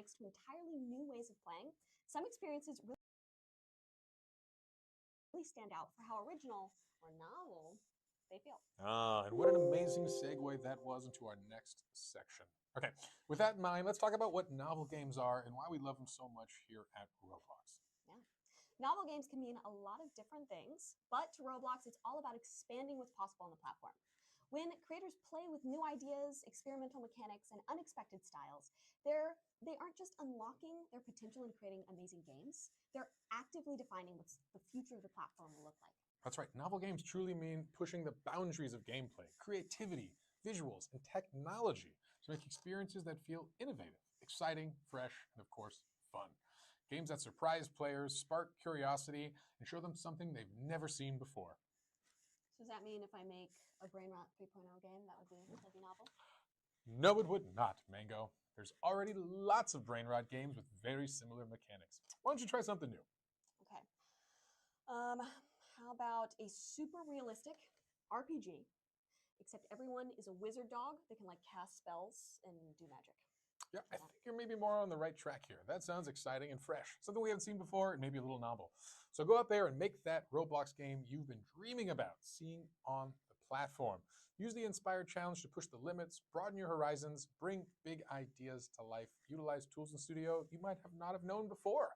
mechanics to entirely new ways of playing, some experiences really stand out for how original or novel they feel. And what an amazing segue that was into our next section. Okay, with that in mind, let's talk about what novel games are and why we love them so much here at Roblox. Yeah. Novel games can mean a lot of different things, but to Roblox, it's all about expanding what's possible on the platform. When creators play with new ideas, experimental mechanics, and unexpected styles, they aren't just unlocking their potential and creating amazing games, they're actively defining what the future of the platform will look like. That's right. Novel games truly mean pushing the boundaries of gameplay, creativity, visuals, and technology to make experiences that feel innovative, exciting, fresh, and of course, fun. Games that surprise players, spark curiosity, and show them something they've never seen before. So does that mean if I make a Brain Rot 3.0 game, that'd be novel? No, it would not, Mango. There's already lots of brain rot games with very similar mechanics. Why don't you try something new? Okay. How about a super realistic RPG, except everyone is a wizard dog that can like cast spells and do magic? Yeah, I think you're maybe more on the right track here. That sounds exciting and fresh. Something we haven't seen before and maybe a little novel. So go out there and make that Roblox game you've been dreaming about seeing on the platform. Use the Inspired Challenge to push the limits, broaden your horizons, bring big ideas to life, utilize tools in Studio you might have not have known before.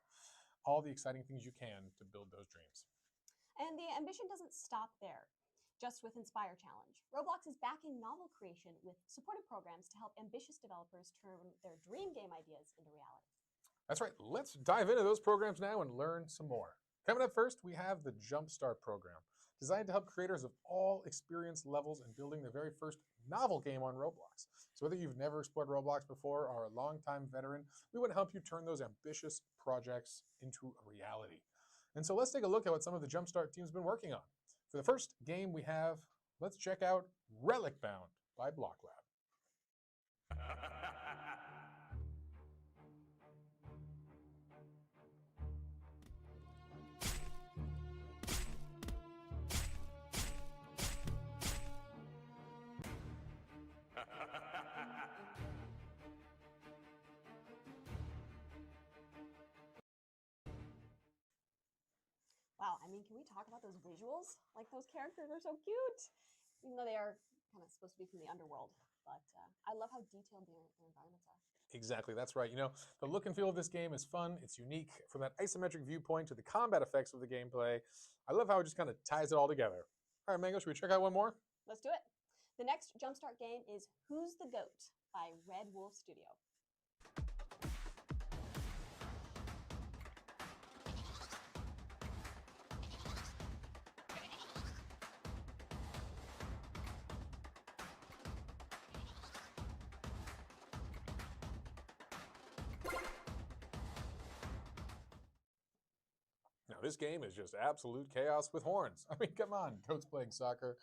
All the exciting things you can to build those dreams. And the ambition doesn't stop there. Just with Inspire Challenge, Roblox is backing novel creation with supportive programs to help ambitious developers turn their dream game ideas into reality. That's right. Let's dive into those programs now and learn some more. Coming up first, we have the Jumpstart program, designed to help creators of all experience levels in building their very first novel game on Roblox. So whether you've never explored Roblox before or a longtime veteran, we want to help you turn those ambitious projects into a reality. And so let's take a look at what some of the Jumpstart teams have been working on. For the first game we have, let's check out Relic Bound by Block Lab. Wow, I mean, can we talk about those visuals? Like, those characters are so cute, even though they are kind of supposed to be from the underworld. But I love how detailed their environments are. Exactly, that's right. You know, the look and feel of this game is fun. It's unique from that isometric viewpoint to the combat effects of the gameplay. I love how it just kind of ties it all together. All right, Mango, should we check out one more? Let's do it. The next Jumpstart game is Who's the Goat by Red Wolf Studio. Now, this game is just absolute chaos with horns. I mean, come on, goats playing soccer.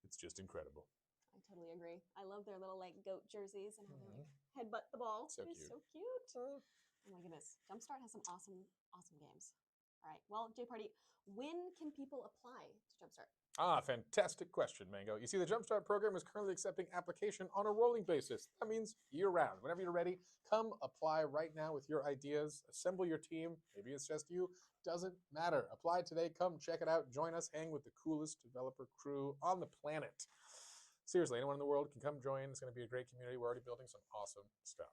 It's just incredible. I totally agree. I love their little like goat jerseys and how they like headbutt the ball. So it is cute. so cute. Oh my goodness. Jumpstart has some awesome games. All right. Well, Jay Party, when can people apply to Jumpstart? Fantastic question, Mango. You see, the Jumpstart program is currently accepting application on a rolling basis. That means year-round. Whenever you're ready, come apply right now with your ideas. Assemble your team. Maybe it's just you. Doesn't matter. Apply today. Come check it out. Join us. Hang with the coolest developer crew on the planet. Seriously, anyone in the world can come join. It's going to be a great community. We're already building some awesome stuff.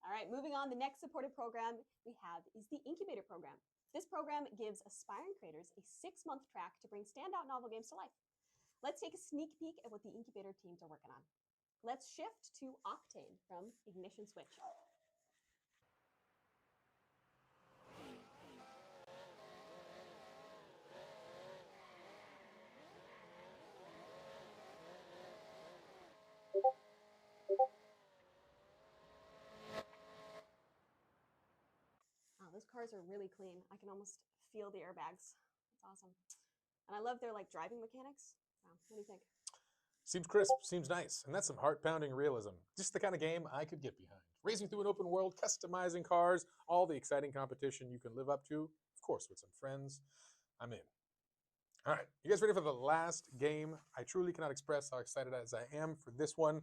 All right, moving on. The next supported program we have is the Incubator Program. This program gives aspiring creators a 6-month track to bring standout novel games to life. Let's take a sneak peek at what the Incubator teams are working on. Let's shift to Octane from Ignition Switch. Wow, those cars are really clean. I can almost feel the airbags. That's awesome. And I love their like driving mechanics. Wow, what do you think? Seems crisp, seems nice, and that's some heart-pounding realism. Just the kind of game I could get behind. Racing through an open world, customizing cars, all the exciting competition you can live up to, of course, with some friends. I'm in. All right, you guys ready for the last game? I truly cannot express how excited as I am for this one.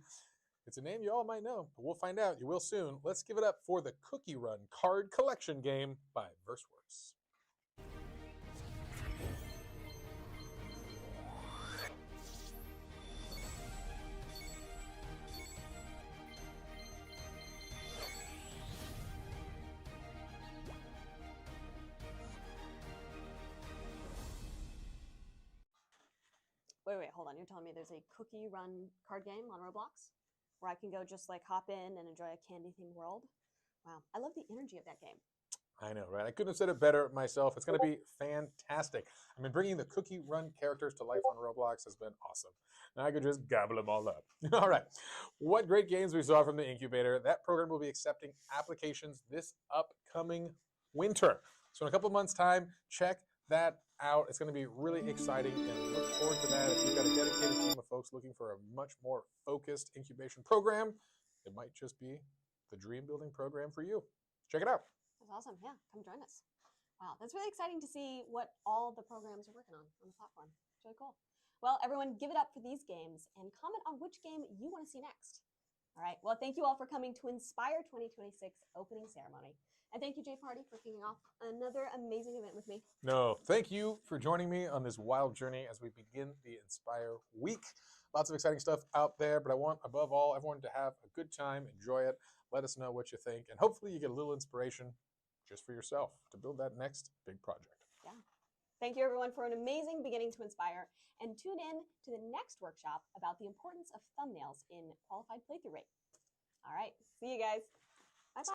It's a name you all might know, but we'll find out. You will soon. Let's give it up for the Cookie Run card collection game by VerseWorks. Wait, hold on. You're telling me there's a cookie run card game on Roblox where I can go just like hop in and enjoy a candy themed world? Wow, I love the energy of that game. I know, right? I couldn't have said it better myself. It's going to be fantastic. I mean, bringing the Cookie Run characters to life on Roblox has been awesome. Now I could just gobble them all up. All right. What great games we saw from the incubator. That program will be accepting applications this upcoming winter. So in a couple of months' time, check that out. It's going to be really exciting and look forward to that. If you've got a dedicated team of folks looking for a much more focused incubation program, it might just be the dream building program for you. Check it out. That's awesome. Yeah, come join us. Wow, that's really exciting to see what all the programs are working on the platform. It's really cool. Well, everyone, give it up for these games and comment on which game you want to see next. All right. Well, thank you all for coming to Inspire 2026 opening ceremony. And thank you, Jay Party, for kicking off another amazing event with me. No, thank you for joining me on this wild journey as we begin the Inspire Week. Lots of exciting stuff out there, but I want, above all, everyone to have a good time, enjoy it. Let us know what you think, and hopefully you get a little inspiration just for yourself to build that next big project. Yeah. Thank you, everyone, for an amazing beginning to Inspire, and tune in to the next workshop about the importance of thumbnails in qualified playthrough rate. All right. See you guys. Bye-bye.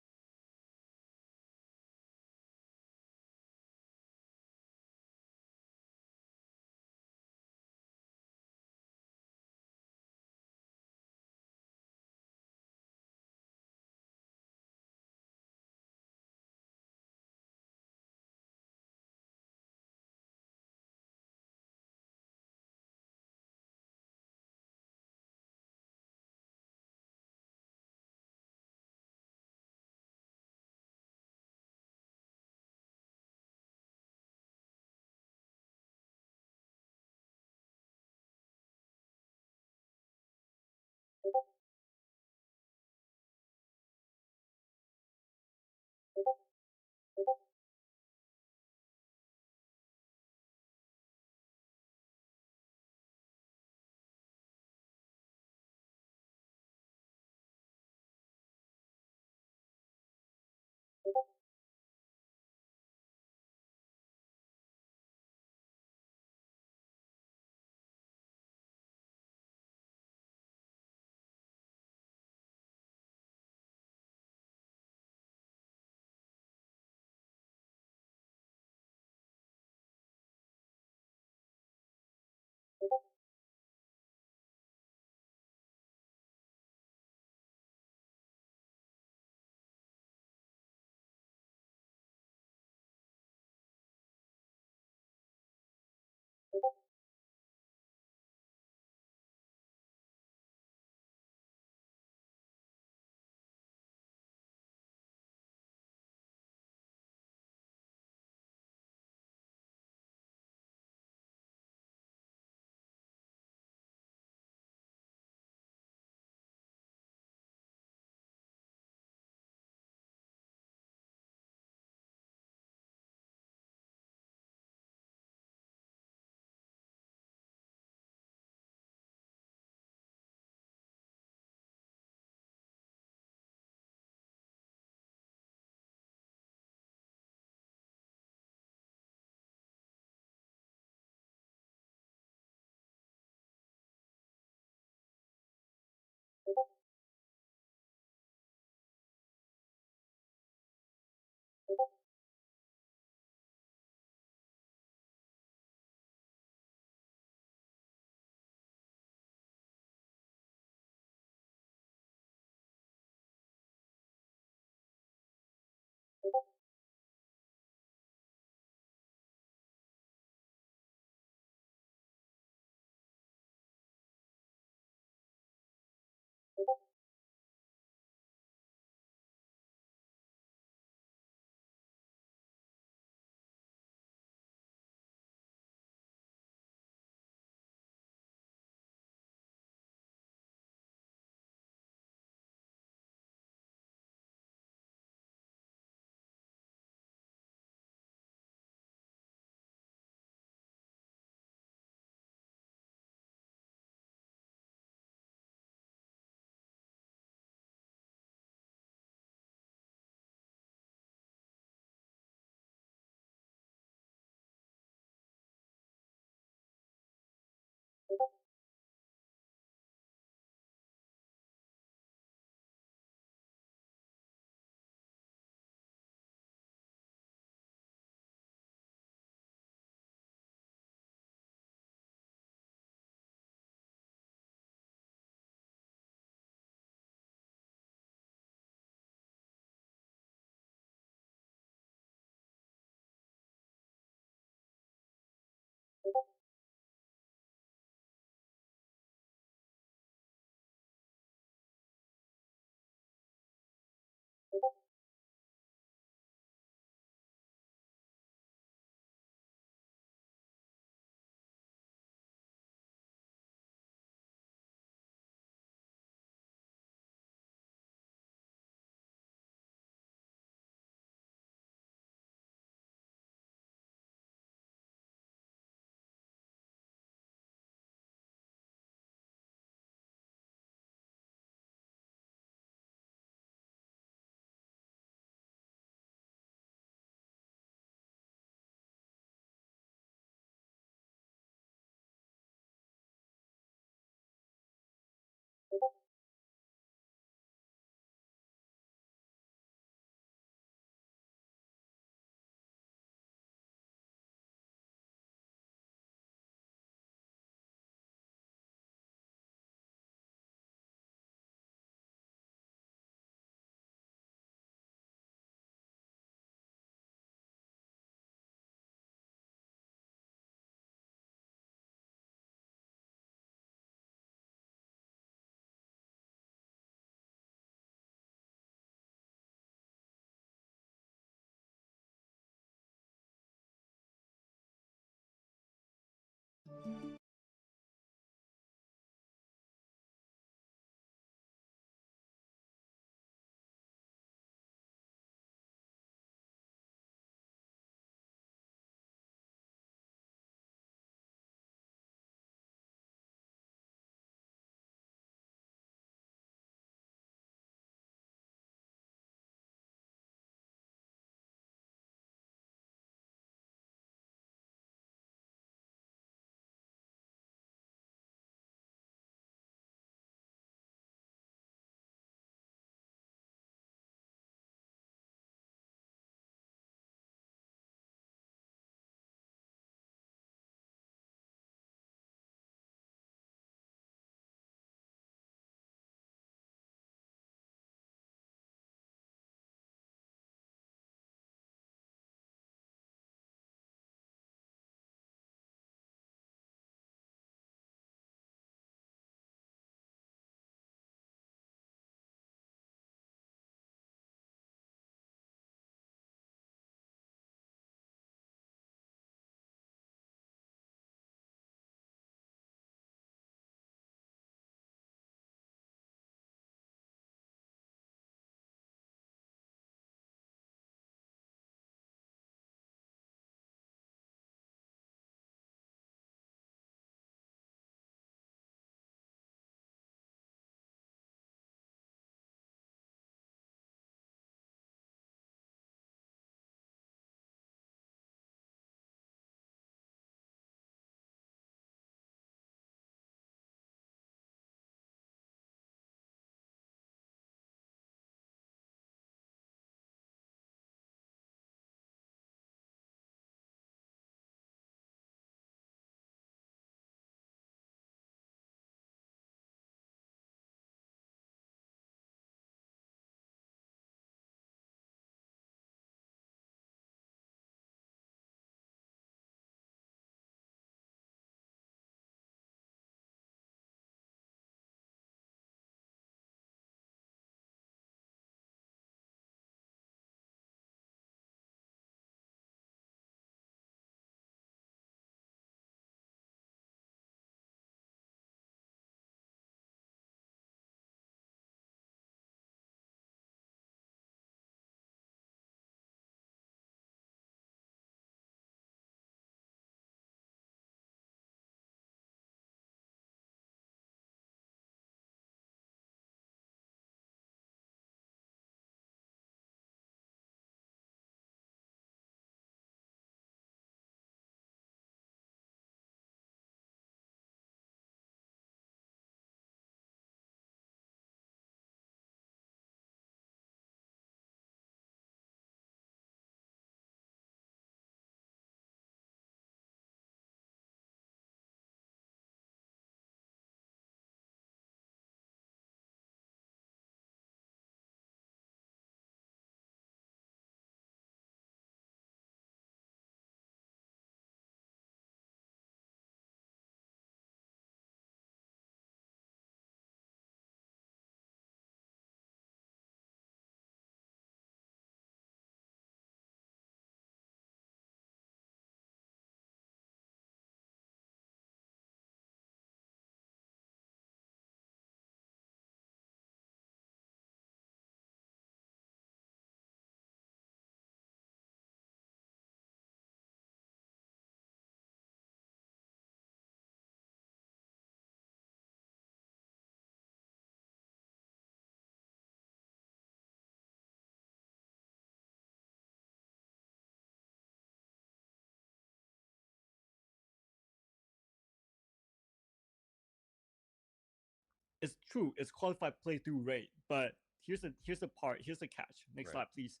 It's true, it's qualified playthrough rate, but here's the part, here's the catch. Next slide, please.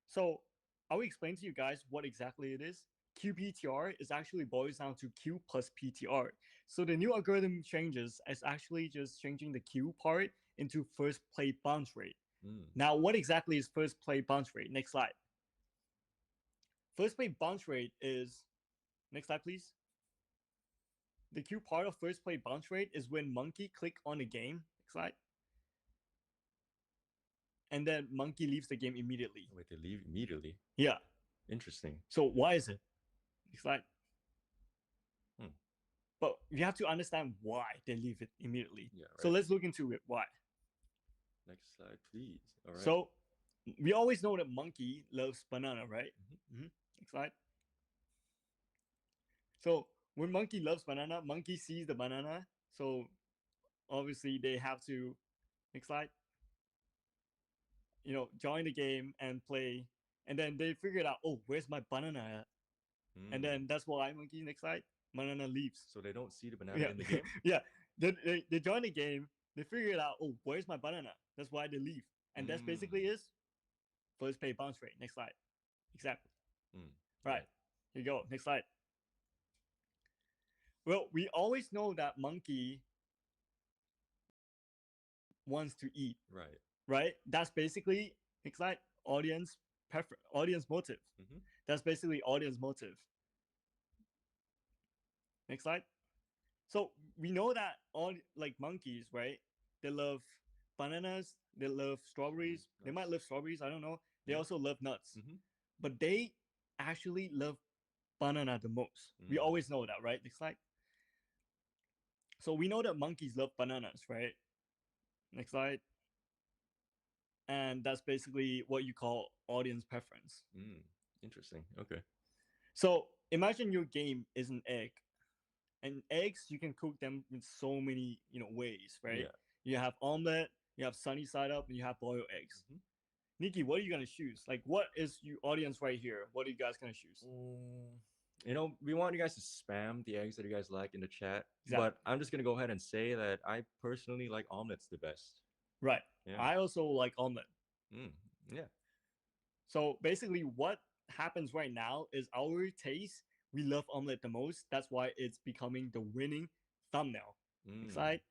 So I will explain to you guys what exactly it is. QPTR is actually boils down to Q plus PTR. So the new algorithm changes is actually just changing the Q part into first play bounce rate. Now, what exactly is first play bounce rate? Next slide. First play bounce rate is, next slide, please. The Q part of first play bounce rate is when monkey click on the game. Next slide. And then monkey leaves the game immediately. Wait, they leave immediately? Yeah. Interesting. So why is it? Next slide. But you have to understand why they leave it immediately. Yeah, So right. let's look into it. Why? Next slide, please. All right. So we always know that monkey loves banana, right? Next slide. So when monkey loves banana, monkey sees the banana. So obviously they have to, next slide, join the game and play. And then they figured out, oh, where's my banana at? And then that's why monkey, next slide, banana leaves. So they don't see the banana in the game? Yeah. They join the game. They figure it out, oh, where's my banana? That's why they leave. And that's basically is first pay bounce rate. Next slide. Exactly. Right. Here you go. Next slide. Well, we always know that monkey wants to eat. Right. Right? That's basically, next slide, audience motive. That's basically audience motive. Next slide. So we know that all like monkeys, right? They love bananas. They love strawberries. They might love strawberries. I don't know. They also love nuts. But they actually love banana the most. We always know that, right? Next slide. So we know that monkeys love bananas, right? Next slide. And that's basically what you call audience preference. Interesting. Okay. So imagine your game is an egg. And eggs, you can cook them in so many, ways, right? Yeah. You have omelet, you have sunny side up, and you have boiled eggs. Nikki, what are you gonna choose? Like, what is your audience right here? What are you guys gonna choose? We want you guys to spam the eggs that you guys like in the chat. Exactly. But I'm just gonna go ahead and say that I personally like omelets the best. Right. Yeah. I also like omelet. Yeah. So basically, what happens right now is our taste. We love omelet the most. That's why it's becoming the winning thumbnail. Next slide.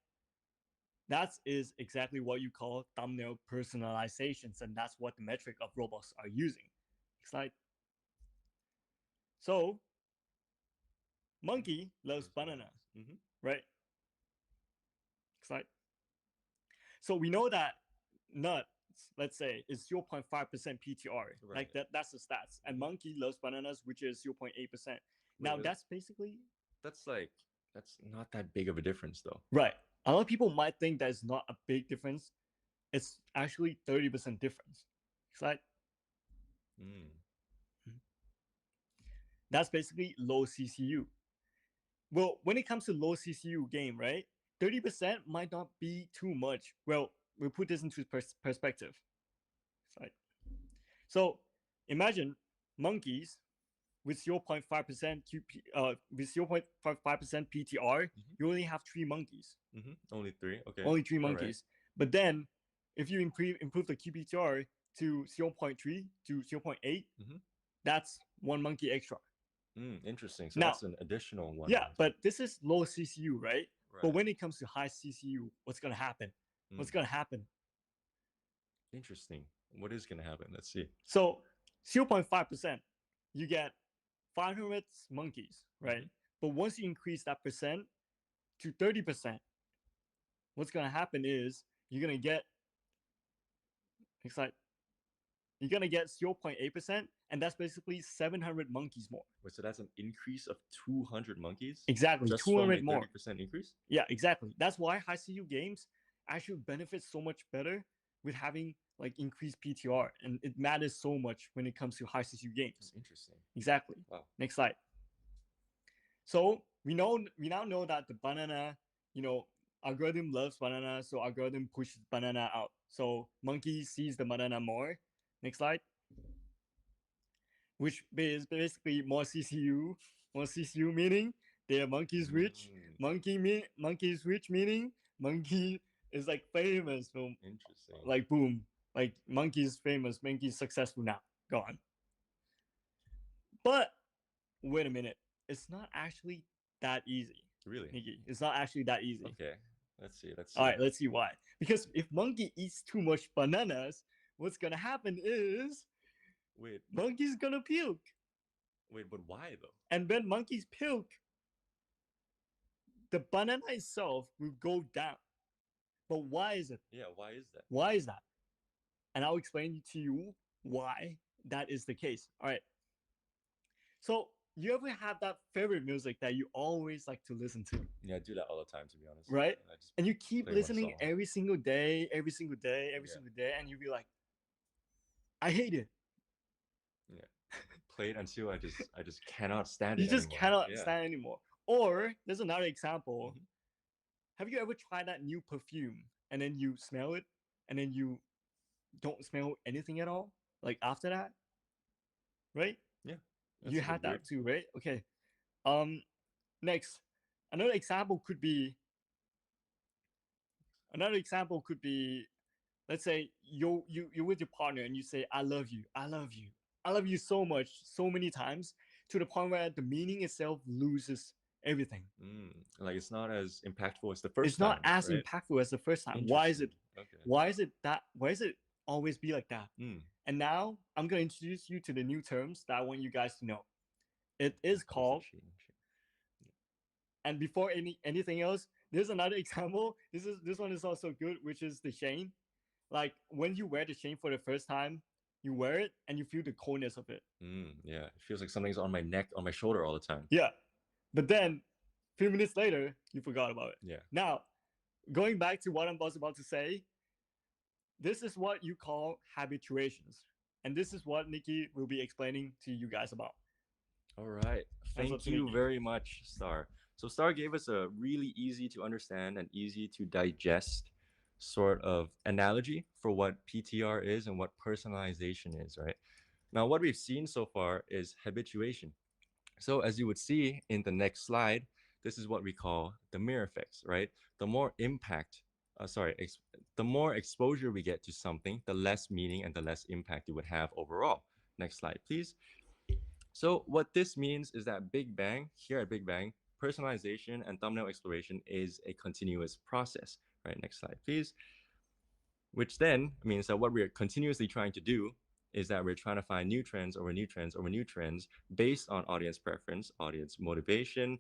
That is exactly what you call thumbnail personalizations, and that's what the metric of Roblox are using. Next slide. So, monkey loves banana, right? Next slide. So we know that nuts, let's say, is 0.5% PTR. Right. Like that's the stats. And monkey loves bananas, which is 0.8%. Now that's basically that's not that big of a difference though. Right. A lot of people might think that it's not a big difference. It's actually 30% difference. Slide. That's basically low CCU. Well, when it comes to low CCU game, right? 30% might not be too much. Well, we'll put this into perspective. Slide. So imagine monkeys with 0.5% with 0.5% PTR, you only have 3 monkeys. Only 3. Okay. Only 3 monkeys. Right. But then, if you improve the QPTR to 0.3 to 0.8, that's 1 monkey extra. Interesting. So now, that's an additional one. Yeah, but this is low CCU, right? But when it comes to high CCU, what's gonna happen? What's gonna happen? Interesting. What is gonna happen? Let's see. So 0.5%, you get 500 monkeys, right? But once you increase that percent to 30%, what's gonna happen is you're gonna get 0.8%, and that's basically 700 monkeys more. Wait, so that's an increase of 200 monkeys? Exactly, just 200 from a 30% increase? Yeah, exactly. That's why high CU games actually benefit so much better with having like increased PTR, and it matters so much when it comes to high CU games. Interesting. Exactly. Wow. Next slide. So we now know that the banana, algorithm loves banana, so algorithm pushes banana out. So monkey sees the banana more. Next slide. Which is basically more CCU meaning the monkey's rich. Monkey is rich meaning monkey is like famous. Boom. Interesting. Like boom. Like monkey is famous. Monkey is successful now. Go on. But wait a minute. It's not actually that easy. Really? Nikki, it's not actually that easy. Okay. Let's see. All right, let's see why. Because if monkey eats too much bananas, what's gonna happen is monkey's gonna puke. Wait, but why though? And when monkeys puke, the banana itself will go down. But why is it? Yeah, why is that? Why is that? And I'll explain to you why that is the case. All right. So you ever have that favorite music that you always like to listen to, Yeah, I do that all the time, to be honest. right? I just And you keep play one listening song. every single day, every single day, every Yeah. single day, and you be like, I hate it. Yeah. Play it until I just cannot stand You it just anymore. cannot Yeah. stand anymore. Or there's another example. Mhm. Have you ever tried that new perfume and then you smell it and then you don't smell anything at all? Like after that, right? Yeah. You That's a had bit weird. that too, right? Okay. Um, next, another example could be another example could be, let's say you're with your partner and you say, I love you, I love you, I love you so much, so many times, to the point where the meaning itself loses everything. Like it's not as impactful as the It's first not time, as right? impactful as the first time. Interesting. Okay. Why is it always be like that? Mm. And now I'm gonna introduce you to the new terms that I want you guys to know. It is called, and before anything else, there's another example. This one is also good, which is the chain. Like when you wear the chain for the first time, you wear it and you feel the coldness of it. Yeah, it feels like something's on my neck, on my shoulder all the time. Yeah. But then a few minutes later, you forgot about it. Yeah. Now, going back to what I was about to say, this is what you call habituations. And this is what Nikki will be explaining to you guys about. All right. Hands up Thank to you Nikki. very much, Star. So Star gave us a really easy to understand and easy to digest sort of analogy for what PTR is and what personalization is, right? Now, what we've seen so far is habituation. So as you would see in the next slide, this is what we call the mirror effects, right? The more impact, the more exposure we get to something, the less meaning and the less impact it would have overall. Next slide, please. So what this means is that Big Bang, here at Big Bang, personalization and thumbnail exploration is a continuous process, right? Next slide, please. Which then means that what we're continuously trying to do is that we're trying to find new trends over new trends over new trends based on audience preference, audience motivation,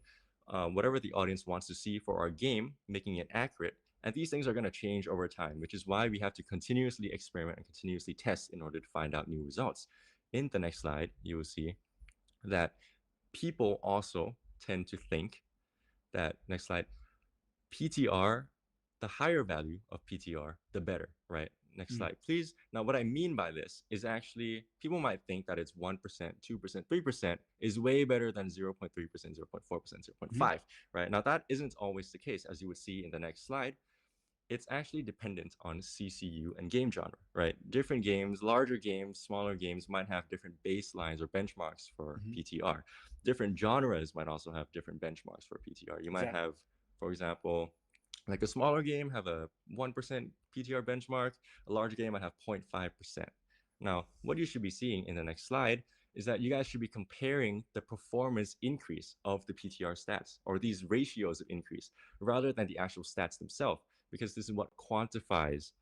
whatever the audience wants to see for our game, making it accurate. And these things are going to change over time, which is why we have to continuously experiment and continuously test in order to find out new results. In the next slide, you will see that people also tend to think that, next slide, PTR, the higher value of PTR, the better, right? Next slide, please. Now, what I mean by this is actually people might think that it's 1%, 2%, 3% is way better than 0.3%, 0.4%, 0.5, right? Now, that isn't always the case, as you would see in the next slide. It's actually dependent on CCU and game genre, right? Different games, larger games, smaller games might have different baselines or benchmarks for PTR. Different genres might also have different benchmarks for PTR. You might have, for example, like a smaller game have a 1% PTR benchmark, a larger game might have 0.5%. Now, what you should be seeing in the next slide is that you guys should be comparing the performance increase of the PTR stats or these ratios of increase rather than the actual stats themselves, because this is what quantifies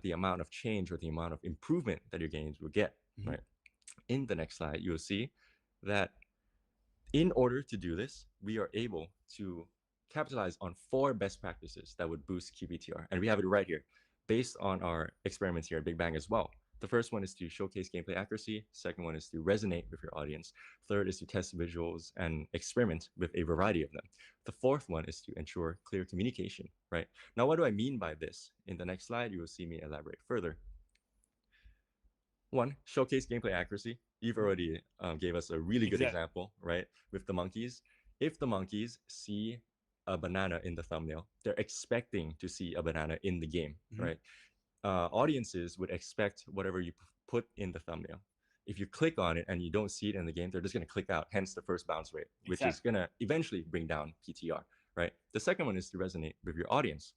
the amount of change or the amount of improvement that your games will get, right? In the next slide, you'll see that in order to do this, we are able to capitalize on 4 best practices that would boost QBTR. And we have it right here, based on our experiments here at Big Bang as well. The first one is to showcase gameplay accuracy. Second one is to resonate with your audience. Third is to test visuals and experiment with a variety of them. The fourth one is to ensure clear communication, right? Now, what do I mean by this? In the next slide, you will see me elaborate further. One, showcase gameplay accuracy. You've already gave us a really good example, right? With the monkeys. If the monkeys see a banana in the thumbnail, they're expecting to see a banana in the game, right? Audiences would expect whatever you put in the thumbnail. If you click on it and you don't see it in the game, they're just going to click out, hence the first bounce rate, which is going to eventually bring down PTR, right? The second one is to resonate with your audience.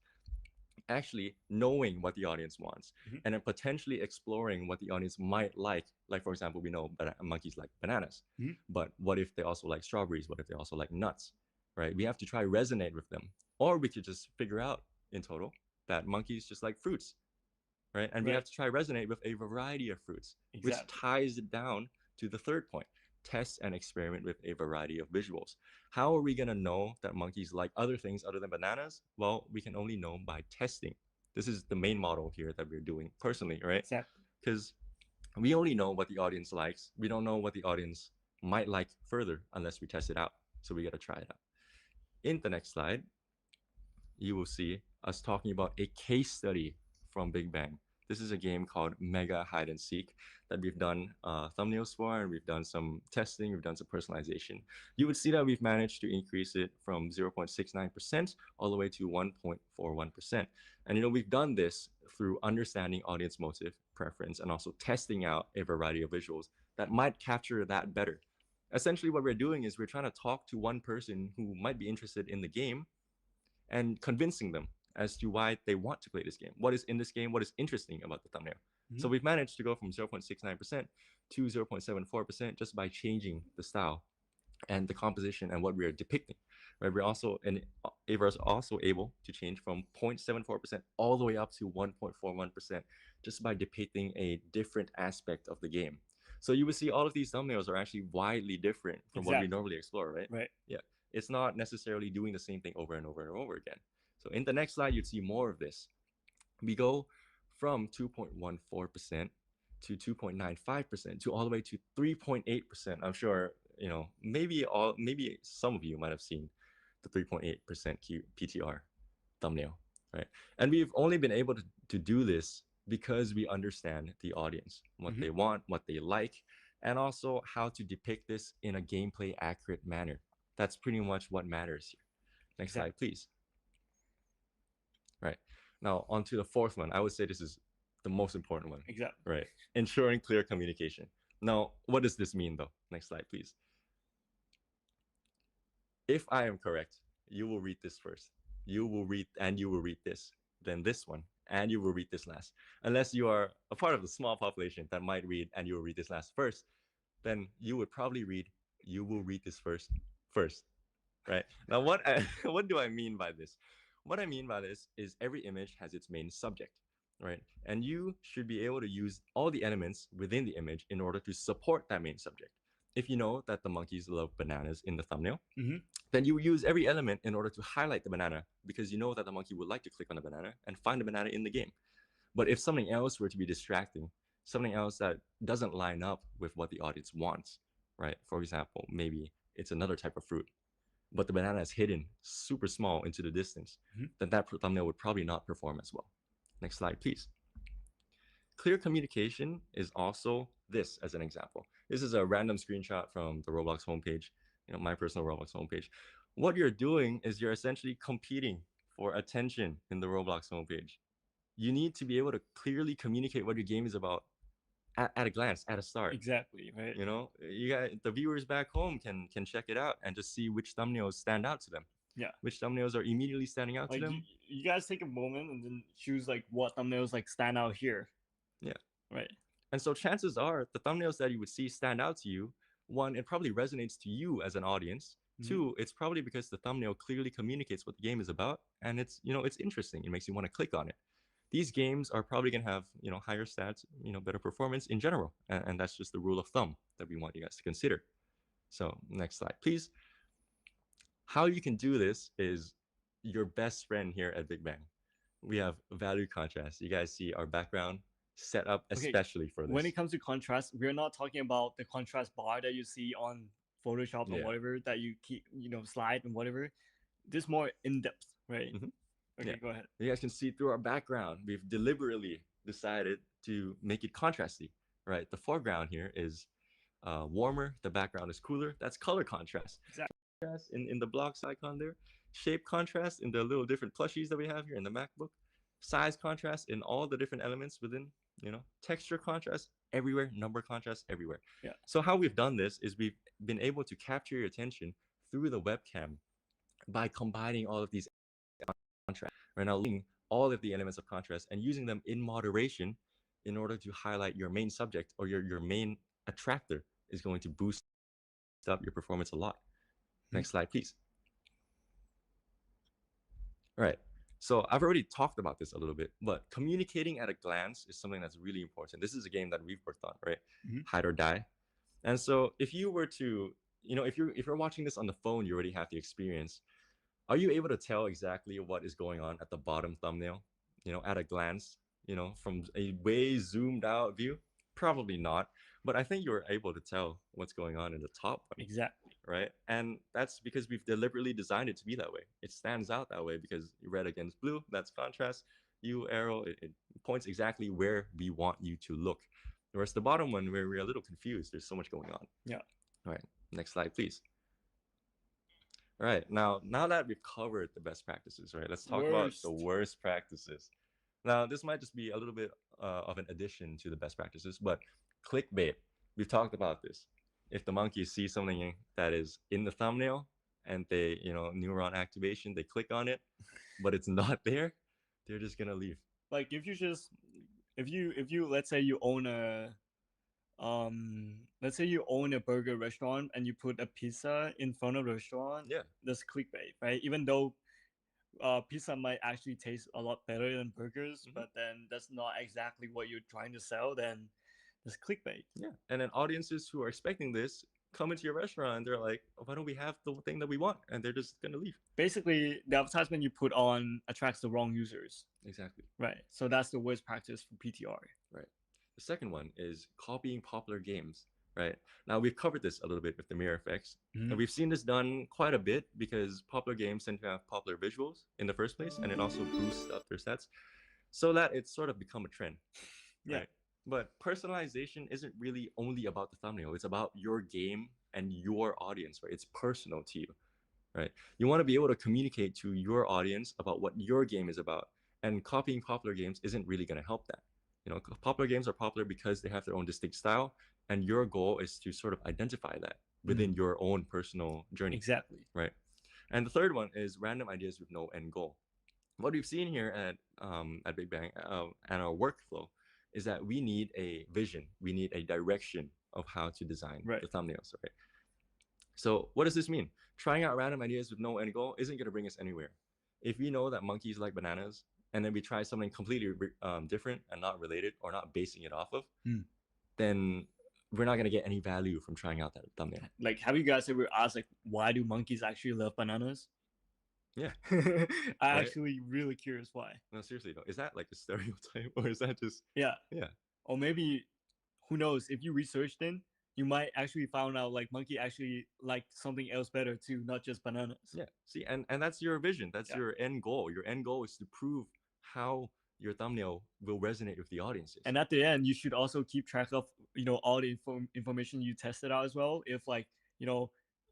Actually knowing what the audience wants and then potentially exploring what the audience might like. Like, for example, we know monkeys like bananas, but what if they also like strawberries? What if they also like nuts, right? We have to try resonate with them. Or we could just figure out in total that monkeys just like fruits, right? And we have to try resonate with a variety of fruits, which ties it down to the third point. Test and experiment with a variety of visuals. How are we going to know that monkeys like other things other than bananas? Well, we can only know by testing. This is the main model here that we're doing personally, right? Because we only know what the audience likes. We don't know what the audience might like further unless we test it out. So we got to try it out. In the next slide, you will see us talking about a case study from Big Bang. This is a game called Mega Hide and Seek that we've done thumbnails for, and we've done some testing, we've done some personalization. You would see that we've managed to increase it from 0.69% all the way to 1.41%. And we've done this through understanding audience motive, preference, and also testing out a variety of visuals that might capture that better. Essentially, what we're doing is we're trying to talk to one person who might be interested in the game and convincing them as to why they want to play this game. What is in this game? What is interesting about the thumbnail? Mm-hmm. So we've managed to go from 0.69% to 0.74% just by changing the style and the composition and what we are depicting. Right? We're also Ava is also able to change from 0.74% all the way up to 1.41% just by depicting a different aspect of the game. So you will see all of these thumbnails are actually widely different from what we normally explore, right? Right. Yeah. It's not necessarily doing the same thing over and over and over again. So in the next slide, you'd see more of this. We go from 2.14% to 2.95% to all the way to 3.8%. I'm sure, maybe some of you might have seen the 3.8% PTR thumbnail, right? And we've only been able to do this because we understand the audience, what they want, what they like, and also how to depict this in a gameplay accurate manner. That's pretty much what matters here. Next slide, please. Right. Now, on to the fourth one. I would say this is the most important one. Exactly. Right. Ensuring clear communication. Now, what does this mean, though? Next slide, please. If I am correct, you will read this first. You will read this, then this one, and you will read this last. Unless you are a part of the small population that might read and you will read this last first, then you would probably read, you will read this first, right? Now, what do I mean by this? What I mean by this is every image has its main subject, right? And you should be able to use all the elements within the image in order to support that main subject. If you know that the monkeys love bananas in the thumbnail, then you use every element in order to highlight the banana because you know that the monkey would like to click on the banana and find the banana in the game. But if something else were to be distracting, something else that doesn't line up with what the audience wants, right? For example, maybe it's another type of fruit, but the banana is hidden super small into the distance, then that thumbnail would probably not perform as well. Next slide, please. Clear communication is also this as an example. This is a random screenshot from the Roblox homepage, my personal Roblox homepage. What you're doing is you're essentially competing for attention in the Roblox homepage. You need to be able to clearly communicate what your game is about at a glance, at a start. Exactly, right? You got the viewers back home can check it out and just see which thumbnails stand out to them. Yeah. Which thumbnails are immediately standing out to them. You guys take a moment and then choose what thumbnails stand out here. Yeah. Right. And so chances are the thumbnails that you would see stand out to you. One, it probably resonates to you as an audience. Two, it's probably because the thumbnail clearly communicates what the game is about, and it's interesting. It makes you want to click on it. These games are probably going to have higher stats, better performance in general, and that's just the rule of thumb that we want you guys to consider. So next slide, please. How you can do this is your best friend here at Big Bang. We have value contrast. You guys see our background set up especially for this. When it comes to contrast, we're not talking about the contrast bar that you see on Photoshop or whatever that you keep slide and whatever. This is more in depth, right? Okay, go ahead. You guys can see through our background, we've deliberately decided to make it contrasty, right? The foreground here is warmer, the background is cooler. That's color contrast. Exactly. Contrast in the blocks icon there. Shape contrast in the little different plushies that we have here in the MacBook. Size contrast in all the different elements within, texture contrast everywhere, number contrast everywhere. Yeah. So how we've done this is we've been able to capture your attention through the webcam by combining all of these contrast. Right now, linking all of the elements of contrast and using them in moderation in order to highlight your main subject or your main attractor is going to boost up your performance a lot. Next slide, please. All right. So I've already talked about this a little bit, but communicating at a glance is something that's really important. This is a game that we've worked on, right? Hide or die. And so if you were to, if you're watching this on the phone, you already have the experience. Are you able to tell exactly what is going on at the bottom thumbnail, at a glance, from a way zoomed out view? Probably not. But I think you're able to tell what's going on in the top one, Exactly. right? And that's because we've deliberately designed it to be that way. It stands out that way because red against blue, that's contrast. U arrow, it points exactly where we want you to look. Whereas the bottom one, where we're a little confused, there's so much going on. Yeah. All right, next slide, please. All right, now that we've covered the best practices, right, let's talk about the worst practices. Now, this might just be a little bit of an addition to the best practices, but clickbait, we've talked about this. If the monkeys see something that is in the thumbnail and they, neuron activation, they click on it, but it's not there, they're just gonna leave. Like if you let's say you own a burger restaurant and you put a pizza in front of the restaurant, Yeah. that's clickbait, right? Even though pizza might actually taste a lot better than burgers, but then that's not exactly what you're trying to sell, then that's clickbait. Yeah. And then audiences who are expecting this come into your restaurant and they're like, why don't we have the thing that we want? And they're just gonna leave. Basically, the advertisement you put on attracts the wrong users. Exactly. Right. So that's the worst practice for PTR. Right. The second one is copying popular games. Right. Now we've covered this a little bit with the mirror effects. And we've seen this done quite a bit because popular games tend to have popular visuals in the first place, and it also boosts up their stats so that it's sort of become a trend. Yeah. Right? But personalization isn't really only about the thumbnail. It's about your game and your audience, right? It's personal to you, right? You want to be able to communicate to your audience about what your game is about. And copying popular games isn't really going to help that. Popular games are popular because they have their own distinct style, and your goal is to sort of identify that within your own personal journey. Exactly. Right. And the third one is random ideas with no end goal. What we've seen here at Big Bang and our workflow is that we need a vision, we need a direction of how to design the thumbnails, right? So what does this mean? Trying out random ideas with no end goal isn't going to bring us anywhere. If we know that monkeys like bananas, and then we try something completely different and not related or not basing it off of, then we're not going to get any value from trying out that thumbnail. Like, have you guys ever asked, like, why do monkeys actually love bananas? Yeah. I'm actually really curious why. No, seriously though. Is that like a stereotype or is that just... Yeah. Yeah. Or maybe, who knows, if you researched in, you might actually found out like monkey actually like something else better too, not just bananas. Yeah. See, and that's your vision. That's your end goal. Your end goal is to prove how your thumbnail will resonate with the audiences. And at the end, you should also keep track of, all the information you tested out as well. If like,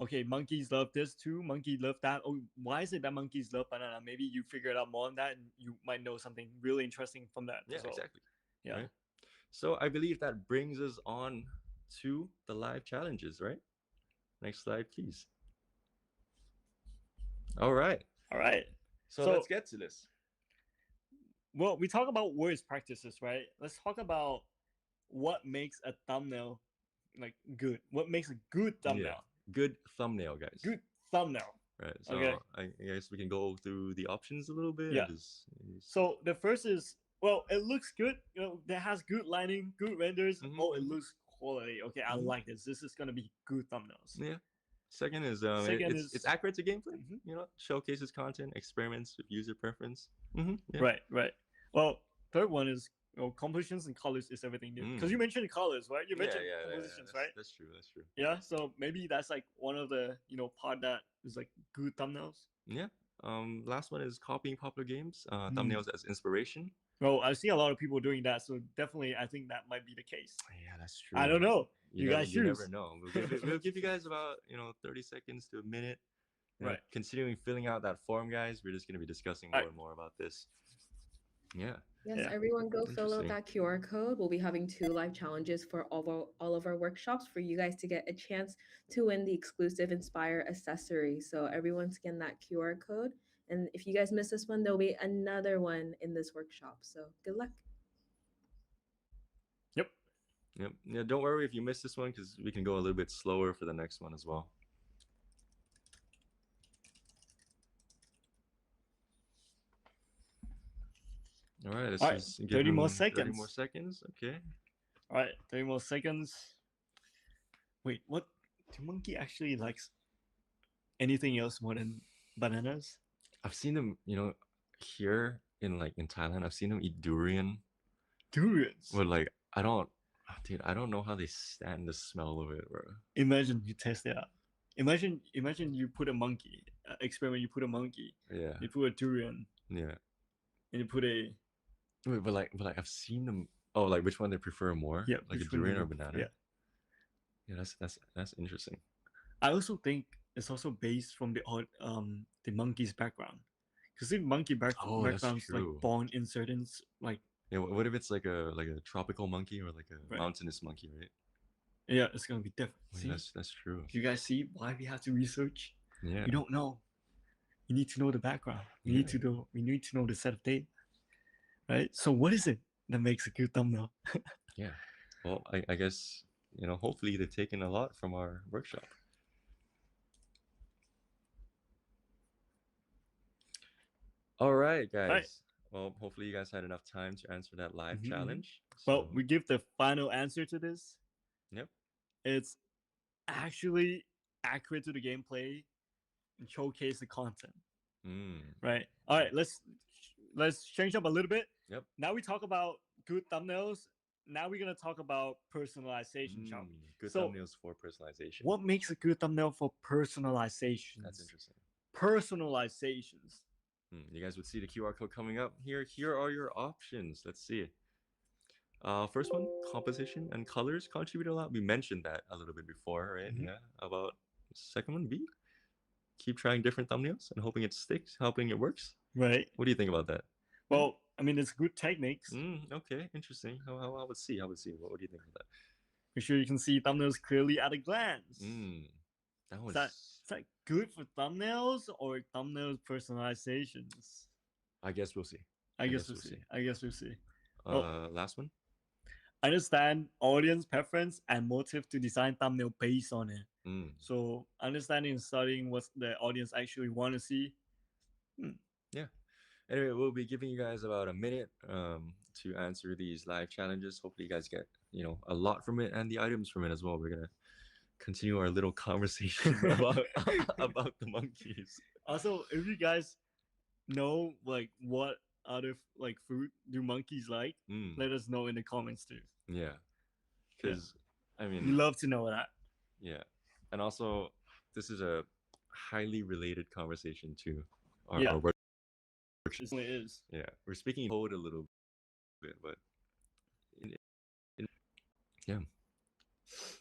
okay, monkeys love this too, monkey love that. Oh, why is it that monkeys love banana? Maybe you figure it out more on that and you might know something really interesting from that. Yeah, as well. exactly. Yeah. Right? So I believe that brings us on to the live challenges, right? Next slide, please. All right. So let's get to this. Well, we talk about worst practices, right? Let's talk about what makes a thumbnail like good. What makes a good thumbnail? Yeah. Good thumbnail, guys. Good thumbnail. Right. So I guess we can go through the options a little bit. Yeah. So the first is, well, it looks good. That has good lighting, good renders. Oh, it looks quality. Okay, I like this. This is gonna be good thumbnails. Yeah. Second is it's accurate to gameplay. Showcases content, experiments with user preference. Yeah. Right. Well, third one is compositions and colors is everything new. Because you mentioned colors, right? You mentioned compositions, right? That's true. Yeah. So maybe that's like one of the part that is like good thumbnails. Yeah. Last one is copying popular games, thumbnails as inspiration. Well, I see a lot of people doing that, so definitely I think that might be the case. Yeah, that's true. I don't know. You guys choose. You never know. We'll give you guys about 30 seconds to a minute. Right. Continuing filling out that form, guys. We're just going to be discussing more and more about this. Yeah. Yes, everyone go fill out that QR code. We'll be having 2 live challenges for all of our workshops for you guys to get a chance to win the exclusive Inspire accessory. So everyone scan that QR code. And if you guys miss this one, there'll be another one in this workshop. So good luck. Yep. Yeah, don't worry if you miss this one because we can go a little bit slower for the next one as well. All right, let's just give 30 more seconds. 30 more seconds, okay. All right, 30 more seconds. Wait, what? Do monkey actually likes anything else more than bananas? I've seen them, here in Thailand, I've seen them eat durian. Durians? But I don't Dude, I don't know how they stand the smell of it, bro. Imagine you test it out. Imagine you put a monkey experiment. You put a monkey. Yeah. You put a durian. Yeah. And you put a. Wait, but like I've seen them. Oh, like which one they prefer more? Yeah, like a which one durian you- or banana. Yeah. Yeah, that's interesting. I also think it's also based from the monkey's background. Because the monkey Oh, that's background's like true. born in certain like Yeah, what if it's like a tropical monkey or like a Right. mountainous monkey, right? yeah, it's gonna be different. Wait, See, that's true. you guys see why we have to research? Yeah. You don't know. You need to know the background. You need to know. We need to know the set of data, right? So what is it that makes a good thumbnail? Yeah. Well, I guess hopefully they've taken a lot from our workshop. All right, guys. right. Well, hopefully you guys had enough time to answer that live Mhm. challenge. Well, So- we give the final answer to this. Yep. It's actually accurate to the gameplay and showcase the content. Right. All right. Let's change up a little bit. Yep. Now we talk about good thumbnails. Now we're gonna talk about personalization, shall we? Good So, thumbnails for personalization. What makes a good thumbnail for personalization? That's interesting. Personalizations. You guys would see the QR code coming up here. Here are your options. Let's see. First one, composition and colors contribute a lot. We mentioned that a little bit before, right? Mhm. Yeah. About second one, B. Keep trying different thumbnails and hoping it sticks, hoping it works. Right. What do you think about that? Well, I mean, it's good techniques. Okay, interesting. How would see? What do you think of that? Make sure you can see thumbnails clearly at a glance. That was. Is that good for thumbnails or thumbnail personalizations? I guess we'll see. I guess we'll see. I guess we'll see. Last one. Understand audience preference and motive to design thumbnail based on it. So understanding and studying what the audience actually want to see. Yeah. Anyway, we'll be giving you guys about a minute to answer these live challenges. Hopefully, you guys get a lot from it and the items from it as well. We're gonna continue our little conversation about the monkeys. Also, if you guys know like what other like food do monkeys like, let us know in the comments too. Yeah, because I mean, we love to know that. Yeah, and also this is a highly related conversation to our work. It certainly is. Yeah, we're speaking code a little bit, but yeah.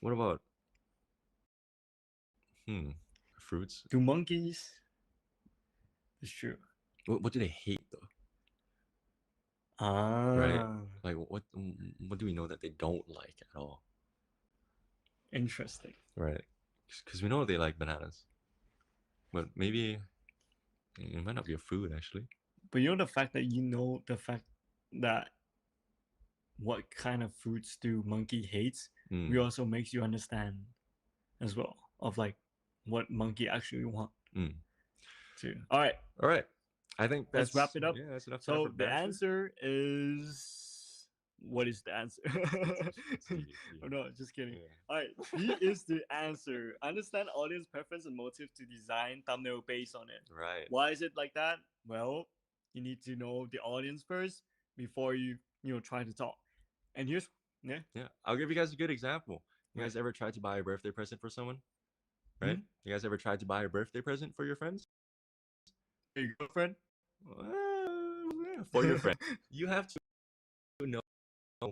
What about fruits? Do monkeys? It's true. What do they hate though? Right? Like what do we know that they don't like at all? Interesting. Right. Because we know they like bananas, but maybe it might not be a food actually. But the fact that what kind of fruits do monkey hates, we also makes you understand as well of like what monkey actually want. Too. All right. I think let's wrap it up. Yeah, that's enough. So the answer is. What is the answer? Oh, no, just kidding. Yeah. All right, B is the answer. Understand audience preference and motive to design thumbnail based on it. Right. Why is it like that? Well, you need to know the audience first before you try to talk. And here's I'll give you guys a good example. You guys ever tried to buy a birthday present for someone? Right? You guys ever tried to buy a birthday present for your friends? Your girlfriend? For your friend. You have to know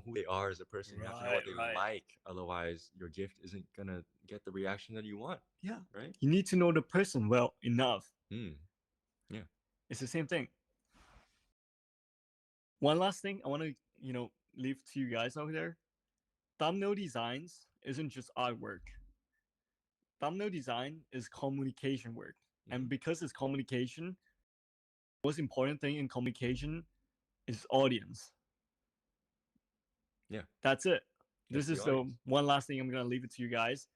who they are as a person. You have to know what they like. Otherwise, your gift isn't gonna get the reaction that you want. Yeah. Right? You need to know the person well enough. Yeah. It's the same thing. One last thing I want to, leave to you guys out there. Thumbnail designs isn't just artwork. Thumbnail design is communication work. And because it's communication, the most important thing in communication is audience. Yeah. That's it. This is the one last thing I'm going to leave it to you guys.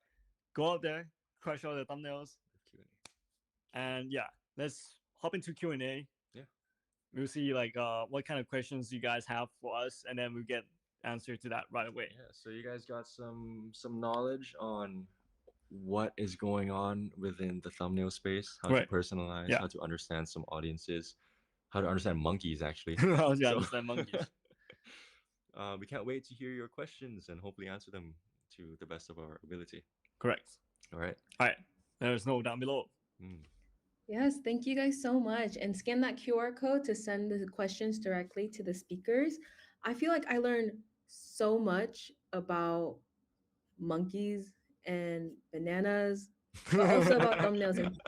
Go out there, crush all the thumbnails. And let's hop into Q&A. Yeah. We'll see what kind of questions you guys have for us, and then we'll get answer to that right away. Yeah, so you guys got some knowledge on what is going on within the thumbnail space, how to personalize, how to understand some audiences, how to understand monkeys actually. How to understand monkeys. we can't wait to hear your questions and hopefully answer them to the best of our ability. Correct. All right. All right. Let us know down below. Yes, thank you guys so much. And scan that QR code to send the questions directly to the speakers. I feel like I learned so much about monkeys and bananas, but also about thumbnails. And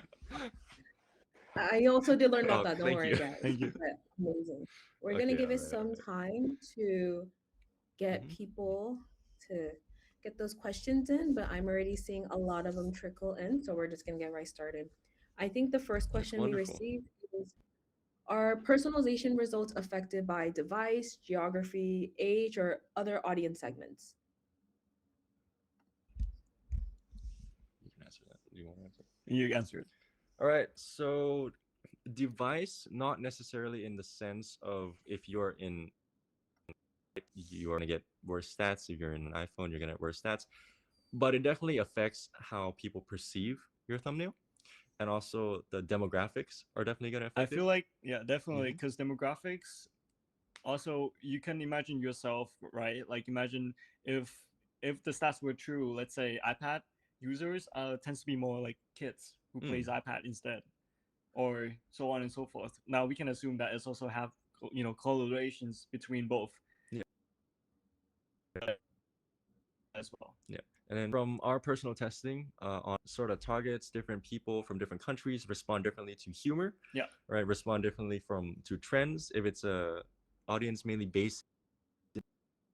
I also did learn about Oh, that. Don't thank worry, you. guys. Thank you. But amazing. We're Okay, gonna give it alright, some alright. time to get Mhm. people to get those questions in, but I'm already seeing a lot of them trickle in, so we're just gonna get right started. I think the first That's question we wonderful. received is, are personalization results affected by device, geography, age, or other audience segments? You can answer that. Do you want to answer? You answered. All right. So, device, not necessarily in the sense of if you're gonna get worse stats. If you're in an iPhone, you're gonna get worse stats. But it definitely affects how people perceive your thumbnail, and also the demographics are definitely gonna I affect feel it. like, yeah, definitely, Mhm. because demographics. Also, you can imagine yourself, right? Like, imagine if the stats were true. Let's say iPad users tends to be more like kids who plays iPad instead, or so on and so forth. Now we can assume that it's also have correlations between both Yeah. as well. Yeah. And then from our personal testing on sort of targets, different people from different countries respond differently to humor. Yeah. Right. Respond differently to trends. If it's a audience mainly based,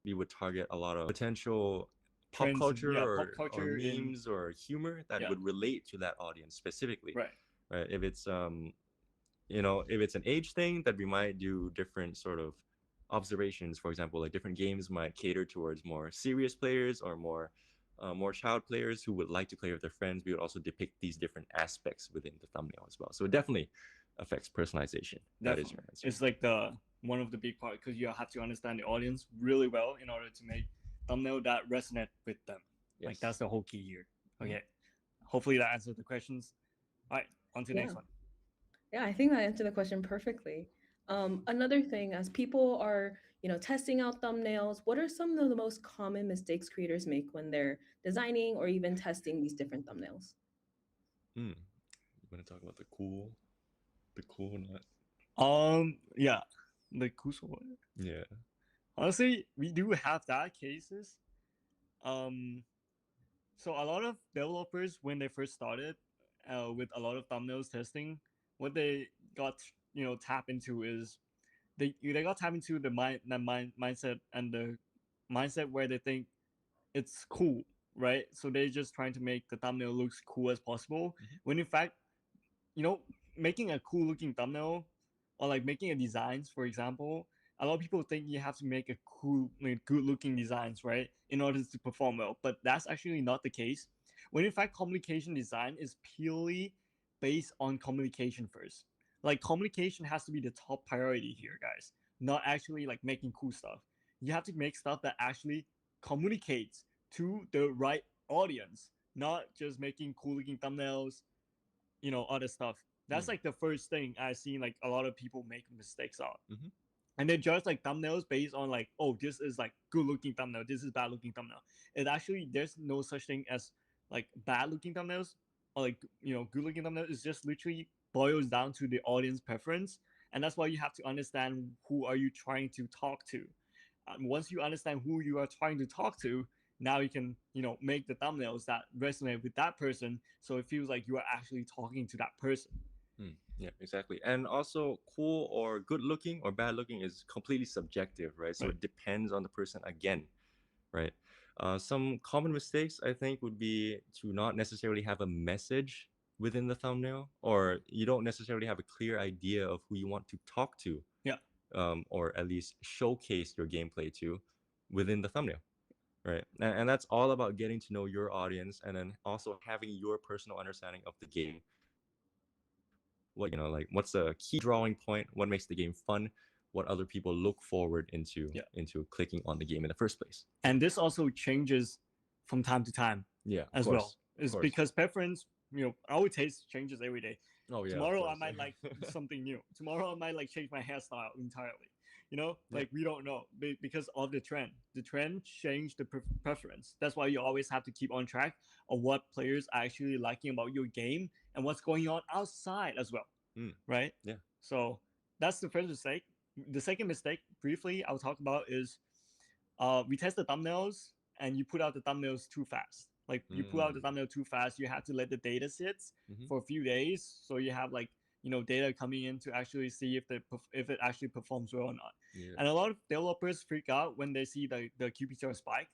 we would target a lot of potential pop Trends, culture yeah, pop or culture in memes or humor that Yeah. would relate to that audience specifically. right. Right. If it's if it's an age thing, that we might do different sort of observations. For example, like different games might cater towards more serious players or more child players who would like to play with their friends. We would also depict these different aspects within the thumbnail as well. So it definitely affects personalization. That is your Definitely. answer. It's like the one of the big part because you have to understand the audience really well in order to make thumbnail that resonate with them. Yes. Like that's the whole key here. Okay. Hopefully that answers the questions. All right, on to the next Yeah. one. Yeah, I think that answered the question perfectly. Another thing, as people are, testing out thumbnails, what are some of the most common mistakes creators make when they're designing or even testing these different thumbnails? You want to talk about the cool nut? Yeah, the Kuso one. Yeah. Honestly, we do have that cases. Um, so a lot of developers when they first started, with a lot of thumbnails testing, what they got tap into is they got tapped into mindset and the mindset where they think it's cool, right? So they're just trying to make the thumbnail looks cool as possible. When in fact, you know, making a cool looking thumbnail or like making a designs, for example, a lot of people think you have to make a cool, like, good looking designs, right, in order to perform well. But that's actually not the case. When in fact, communication design is purely based on communication first. Like communication has to be the top priority here, guys. Not actually like making cool stuff. You have to make stuff that actually communicates to the right audience, not just making cool looking thumbnails, other stuff. That's like the first thing I've seen like a lot of people make mistakes on. And they judge like thumbnails based on like, oh, this is like good looking thumbnail, this is bad looking thumbnail. It actually there's no such thing as like bad looking thumbnails or like good looking thumbnails. It's just literally boils down to the audience preference, and that's why you have to understand who are you trying to talk to. Once you understand who you are trying to talk to, now you can make the thumbnails that resonate with that person, so it feels like you are actually talking to that person. Yeah, exactly. And also, cool or good looking or bad looking is completely subjective, right? So Right. it depends on the person again, right? Some common mistakes I think would be to not necessarily have a message within the thumbnail, or you don't necessarily have a clear idea of who you want to talk to, Yeah. or at least showcase your gameplay to within the thumbnail, right? And that's all about getting to know your audience, and then also having your personal understanding of the game. What like what's the key drawing point? What makes the game fun? What other people look forward into clicking on the game in the first place? And this also changes from time to time. Yeah, as well. It's course. because preference, our taste changes every day. Oh yeah. Tomorrow I might like something new. Tomorrow I might like change my hairstyle entirely. Yeah. Like we don't know because of the trend. The trend changed the preference. That's why you always have to keep on track of what players are actually liking about your game and what's going on outside as well, Mm. right? Yeah. So that's the first mistake. The second mistake, briefly, I'll talk about is we test the thumbnails and you put out the thumbnails too fast. Like you put out the thumbnail too fast, you have to let the data sit Mhm. for a few days, so you have like data coming in to actually see if it actually performs well or not. Yeah. And a lot of developers freak out when they see the QPTR spike,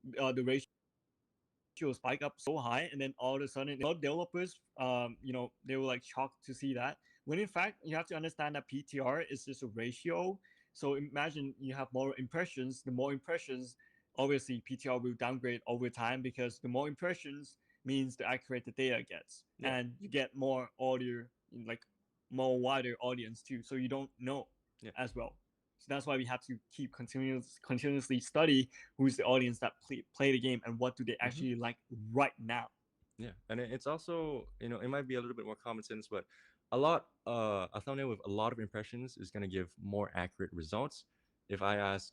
the ratio spike up so high, and then all of a sudden, a lot of developers, they were like shocked to see that. When in fact, you have to understand that PTR is just a ratio. So imagine you have more impressions. The more impressions, obviously PTR will downgrade over time because the more impressions means the accurate the data gets, Yeah. and you get more audio, like more wider audience too. So you don't know Yeah. as well. So that's why we have to keep continuously study who's the audience that play the game and what do they actually like right now. Yeah, and it's also, it might be a little bit more common sense, but a thumbnail with a lot of impressions is gonna give more accurate results. If I ask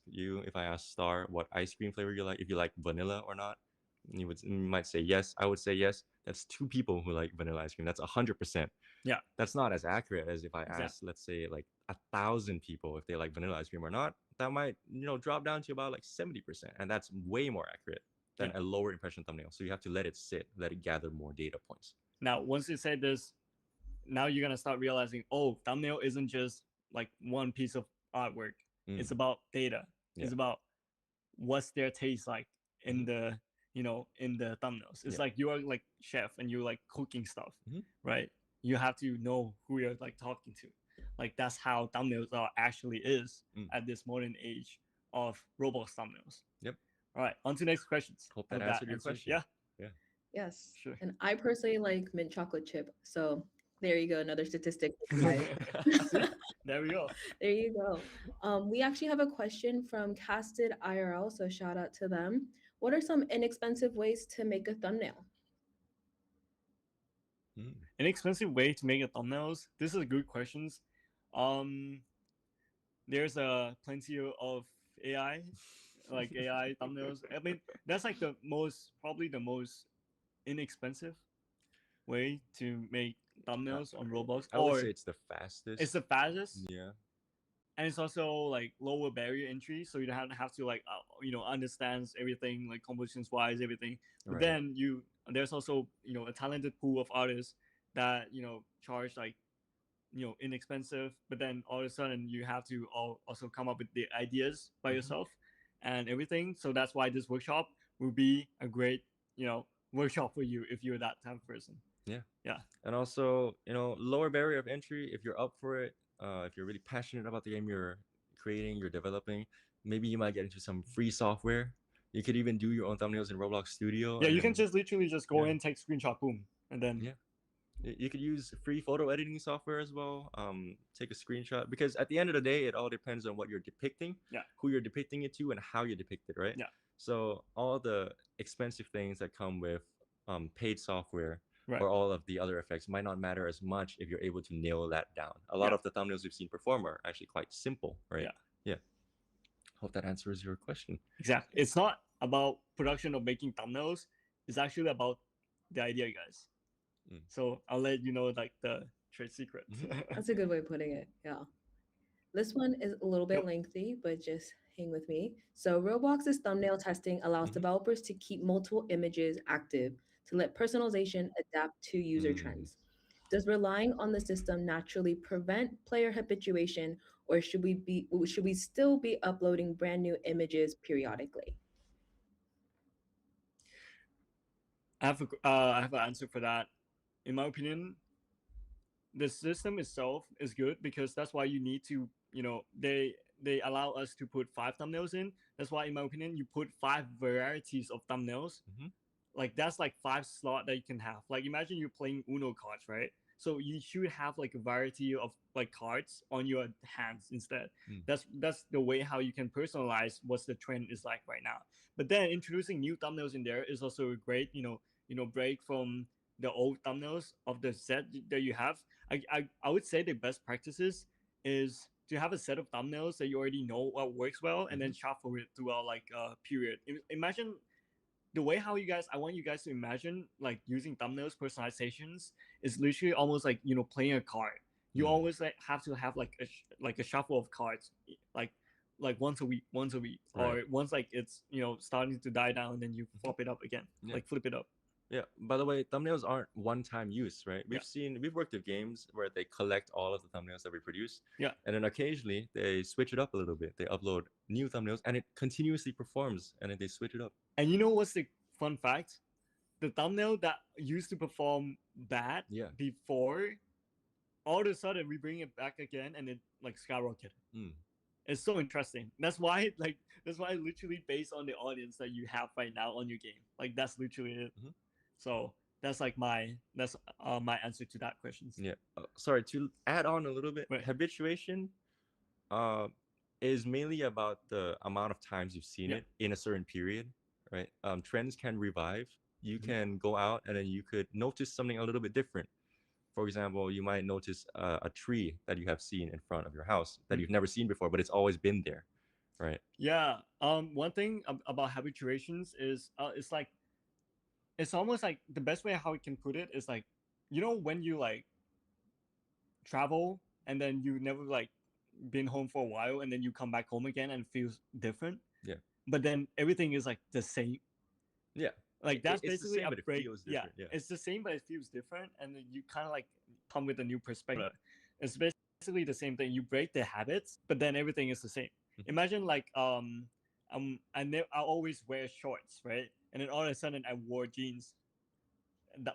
Star what ice cream flavor you like, if you like vanilla or not, you might say yes. I would say yes. That's two people who like vanilla ice cream. That's 100%. Yeah, That's not as accurate as if I exactly. ask, let's say, like 1,000 people if they like vanilla ice cream or not. That might, drop down to about like 70%, and that's way more accurate than a lower impression thumbnail. So you have to let it sit, let it gather more data points. Now, once you say this, now you're gonna start realizing, oh, thumbnail isn't just like one piece of artwork. It's about data. Yeah. It's about what's their taste like in the in the thumbnails. It's like you're like chef and you're like cooking stuff, right? You have to know who you're like talking to. Like that's how thumbnails are actually is at this modern age of Roblox thumbnails. Yep. All right, on to next questions. Hope that answered your question. Yeah. Yeah. Yes. Sure. And I personally like mint chocolate chip. So there you go, another statistic. Guys. There we go. There you go. We actually have a question from Casted IRL, so shout out to them. What are some inexpensive ways to make a thumbnail? Inexpensive way to make a thumbnails. This is good questions. There's plenty of AI, like AI thumbnails. I mean, that's like probably the most inexpensive way to make thumbnails on Roblox. I would say it's the fastest. It's the fastest. Yeah. And it's also like lower barrier entry, so you don't have to like understands everything like compositions wise everything. But then there's also a talented pool of artists that charge like inexpensive, but then all of a sudden you have to also come up with the ideas by yourself and everything. So that's why this workshop will be a great workshop for you if you're that type of person. Yeah. And also, lower barrier of entry if you're up for it. If you're really passionate about the game you're creating, you're developing, maybe you might get into some free software. You could even do your own thumbnails in Roblox Studio. Yeah, you can just literally just go in, take screenshot, boom, and then you could use free photo editing software as well. Take a screenshot, because at the end of the day, it all depends on what you're depicting, who you're depicting it to, and how you depict it, right? Yeah. So all the expensive things that come with paid software Right. or all of the other effects might not matter as much if you're able to nail that down. A lot of the thumbnails we've seen perform are actually quite simple, right? Yeah. Hope that answers your question. Exactly. It's not about production of making thumbnails. It's actually about the idea, guys. So I'll let you know like the trade secret. That's a good way of putting it. Yeah. This one is a little bit lengthy, but just hang with me. So Roblox's thumbnail testing allows developers to keep multiple images active to let personalization adapt to user trends. Does relying on the system naturally prevent player habituation, or should we still be uploading brand new images periodically? I have an answer for that. In my opinion, the system itself is good because that's why you need to, they allow us to put 5 thumbnails in. That's why, in my opinion, you put 5 varieties of thumbnails. Like that's like 5 slot that you can have. Like imagine you're playing Uno cards, right? So you should have like a variety of like cards on your hands instead. That's the way how you can personalize what the trend is like right now. But then introducing new thumbnails in there is also a great, break from the old thumbnails of the set that you have. I would say the best practices is to have a set of thumbnails that you already know what works well, and then shuffle it throughout like a period. Imagine the way how you guys, I want you guys to imagine like using thumbnails personalizations is literally almost like, you know, playing a card. You always like have to have like a shuffle of cards, like once a week, or once like it's, you know, starting to die down, then you flop it up again, like flip it up. Yeah. By the way, thumbnails aren't one-time use, right? We've worked with games where they collect all of the thumbnails that we produce. Yeah. And then occasionally they switch it up a little bit. They upload new thumbnails and it continuously performs, and then they switch it up. And you know what's the fun fact? The thumbnail that used to perform bad before, all of a sudden we bring it back again and it like skyrocketed. It's so interesting. That's why literally based on the audience that you have right now on your game. Like that's literally it. So that's like my answer to that question. Yeah. Sorry, to add on a little bit, habituation is mainly about the amount of times you've seen it in a certain period, right? Trends can revive. You can go out and then you could notice something a little bit different. For example, you might notice a tree that you have seen in front of your house that you've never seen before, but it's always been there, right? Yeah. One thing about habituations is it's like, it's almost like the best way how we can put it is like, you know, when you like travel and then you never like been home for a while and then you come back home again and it feels different. Yeah. But then everything is like the same. Yeah. Like that's it's basically the same, a but it break. feels different. Yeah. It's the same, but it feels different, and then you kind of like come with a new perspective. It's basically the same thing. You break the habits, but then everything is the same. Imagine like I always wear shorts, right? And then all of a sudden I wore jeans.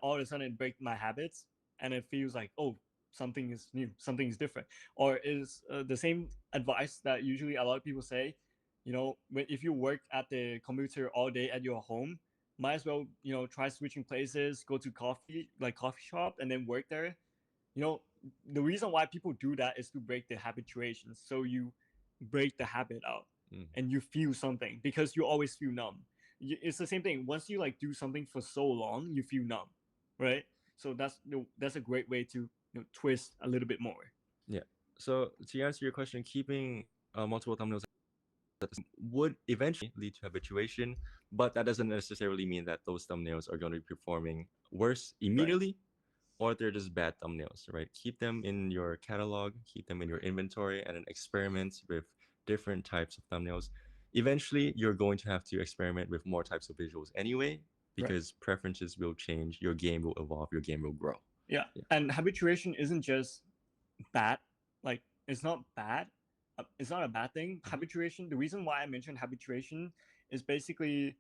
All of a sudden it break my habits, and it feels like, oh, something is new, something is different. Or is the same advice that usually a lot of people say, you know, if you work at the computer all day at your home, might as well, you know, try switching places, go to coffee shop and then work there. You know, the reason why people do that is to break the habituations. So you break the habit out and you feel something, because you always feel numb. It's the same thing. Once you like do something for so long, you feel numb, right? So that's a great way to, you know, twist a little bit more. Yeah. So to answer your question, keeping multiple thumbnails would eventually lead to habituation, but that doesn't necessarily mean that those thumbnails are going to be performing worse immediately, or they're just bad thumbnails, right? Keep them in your catalog, keep them in your inventory, and then experiment with different types of thumbnails. Eventually, you're going to have to experiment with more types of visuals anyway, because preferences will change, your game will evolve, your game will grow. Yeah. And habituation isn't just bad. Like, it's not bad. It's not a bad thing. Habituation, the reason why I mentioned habituation is basically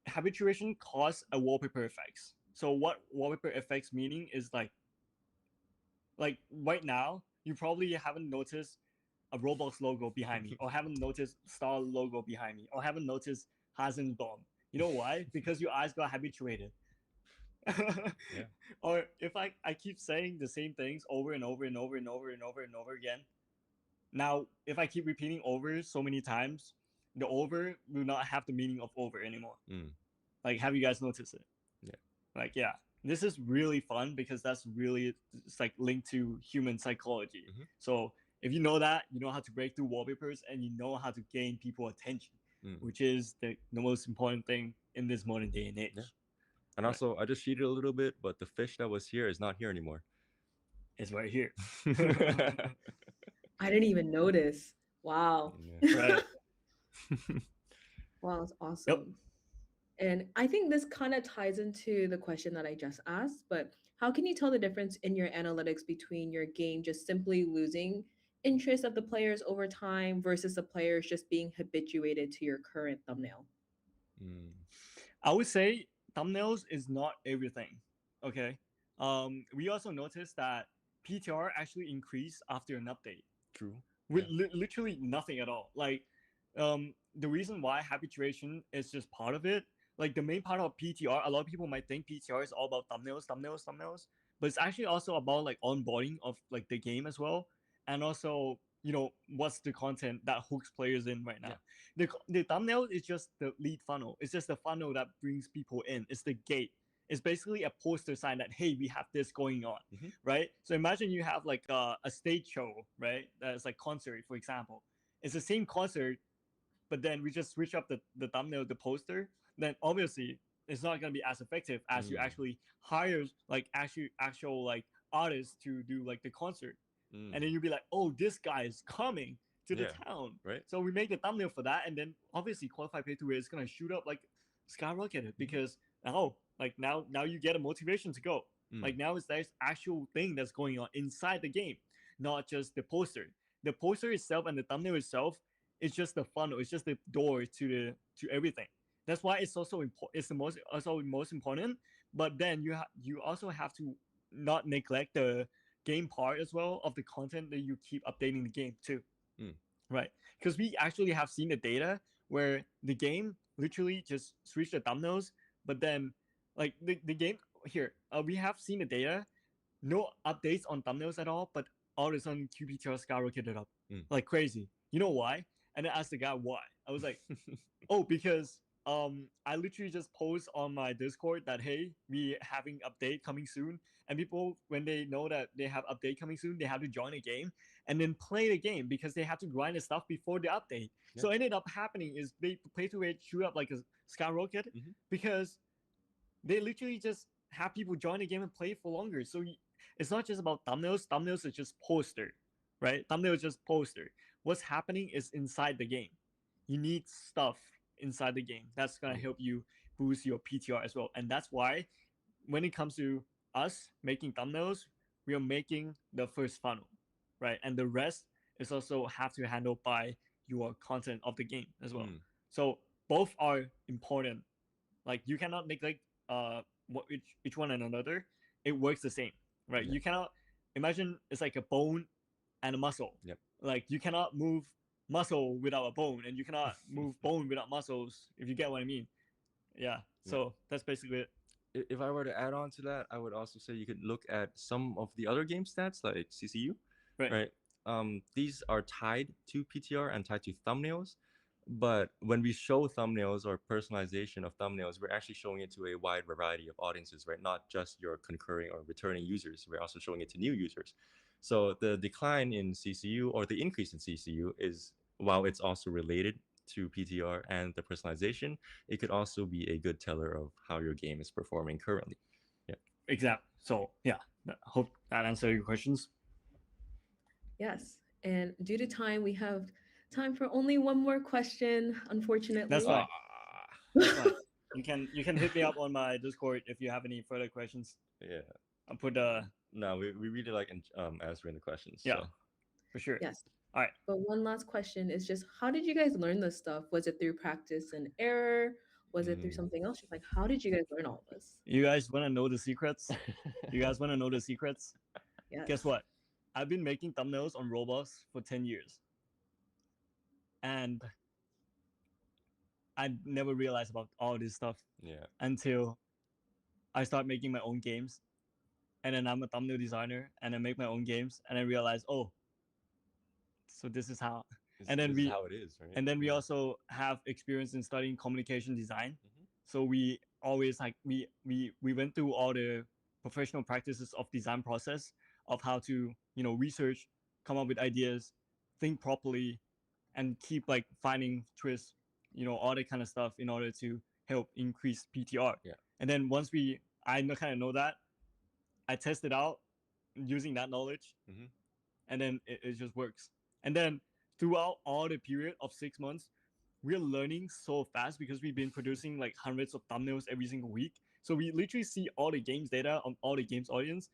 habituation causes a wallpaper effects. So what wallpaper effects meaning is like right now, you probably haven't noticed a Roblox logo behind me, or haven't noticed Star logo behind me, or haven't noticed Hazen's bomb. You know why? Because your eyes got habituated. Or if I keep saying the same things over and over and over and over and over and over again. Now, if I keep repeating over so many times, the over will not have the meaning of over anymore. Like, have you guys noticed it? Yeah. Like, yeah. This is really fun because that's really, it's like linked to human psychology. So if you know that, you know how to break through wallpapers, and you know how to gain people attention, which is the most important thing in this modern day and age. Yeah. And also, I just cheated a little bit, but the fish that was here is not here anymore. It's right here. I didn't even notice. Wow. Right. Wow, that's awesome. And I think this kind of ties into the question that I just asked, but how can you tell the difference in your analytics between your game just simply losing interest of the players over time versus the players just being habituated to your current thumbnail? I would say thumbnails is not everything. Okay. We also noticed that PTR actually increased after an update. True. With literally nothing at all. Like, the reason why habituation is just part of it. Like, the main part of PTR, a lot of people might think PTR is all about thumbnails, but it's actually also about like onboarding of like the game as well, and also, you know, what's the content that hooks players in right now. The thumbnail is just the lead funnel. It's just the funnel that brings people in. It's the gate. is basically a poster sign that, hey, we have this going on, Mhm. right? So imagine you have like a stage show, right? That's like concert, for example. It's the same concert, but then we just switch up the thumbnail, the poster. Then obviously it's not gonna be as effective as you actually hire like actual like artists to do like the concert, and then you'll be like, oh, this guy is coming to the town, right. so we make the thumbnail for that, and then obviously qualified pay to win is gonna shoot up like skyrocketed because like now you get a motivation to go. Like now it's this actual thing that's going on inside the game, not just the poster. The poster itself and the thumbnail itself is just the funnel. It's just the door to everything. That's why it's also important. It's the most important. But then you also have to not neglect the game part as well of the content that you keep updating the game too. Right? Because we actually have seen the data where the game literally just switched the thumbnails, but then like the game here, we have seen the data, no updates on thumbnails at all, but all of a sudden QPTR skyrocketed up like crazy. You know why? And then I asked the guy why. I was like, oh, because I literally just post on my Discord that, hey, we having update coming soon, and people, when they know that they have update coming soon, they have to join a game and then play the game because they have to grind the stuff before the update. So ended up happening is they play to it shoot up like a skyrocket because they literally just have people join the game and play for longer. So it's not just about thumbnails. Thumbnails is just poster, right? Thumbnail is just poster. What's happening is inside the game. You need stuff inside the game. That's gonna help you boost your PTR as well. And that's why when it comes to us making thumbnails, we are making the first funnel, right? And the rest is also have to handle by your content of the game as well. So both are important. Like you cannot neglect each one and another. It works the same, right? You cannot imagine it's like a bone and a muscle. Like you cannot move muscle without a bone, and you cannot move bone without muscles. If you get what I mean. Yeah. So that's basically it. If I were to add on to that, I would also say you could look at some of the other game stats like CCU, right? These are tied to PTR and tied to thumbnails. But when we show thumbnails or personalization of thumbnails, we're actually showing it to a wide variety of audiences, right? Not just your concurring or returning users. We're also showing it to new users. So the decline in CCU or the increase in CCU is, while it's also related to PTR and the personalization, it could also be a good teller of how your game is performing currently. Yeah. Exactly. So yeah, hope that answered your questions. Yes. And due to time, we have time for only one more question, unfortunately. That's fine. That's fine. You can hit me up on my Discord if you have any further questions. Yeah. I'll put No, we really like answering the questions. Yeah. So. For sure. Yes. All right. But one last question is just, how did you guys learn this stuff? Was it through practice and error? Was it through something else? Just like, how did you guys learn all this? You guys want to know the secrets? You guys want to know the secrets? Yes. Guess what? I've been making thumbnails on Roblox for 10 years. And I never realized about all this stuff until I start making my own games. And then I'm a thumbnail designer and I make my own games and I realize, oh, so this is how. And then this is how it is, right? And then we also have experience in studying communication design. So we always like we went through all the professional practices of design process of how to, you know, research, come up with ideas, think properly, and keep like finding twists, you know, all that kind of stuff in order to help increase PTR. And then once I kind of know that, I test it out using that knowledge, and then it just works. And then throughout all the period of 6 months, we're learning so fast because we've been producing like hundreds of thumbnails every single week. So we literally see all the games data on all the games audience,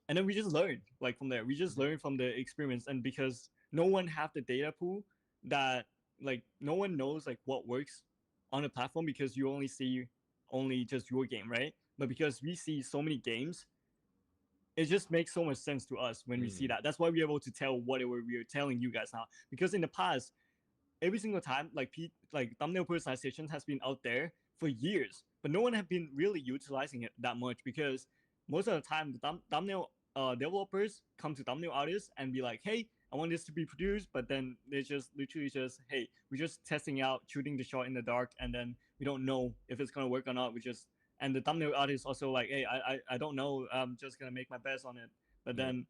and then we just learn like from there. We just learn from the experience, and because no one have the data pool that like no one knows like what works on the platform because you only see just your game, right? But because we see so many games, it just makes so much sense to us when we see that. That's why we're able to tell whatever we are telling you guys now. Because in the past, every single time, like thumbnail personalization has been out there for years, but no one have been really utilizing it that much because most of the time, the thumbnail developers come to thumbnail artists and be like, hey, I want this to be produced, but then they just literally just, hey, we're just testing out, shooting the shot in the dark, and then we don't know if it's gonna work or not. We just and the thumbnail artist also like, hey, I don't know, I'm just gonna make my best on it. But Yeah. then,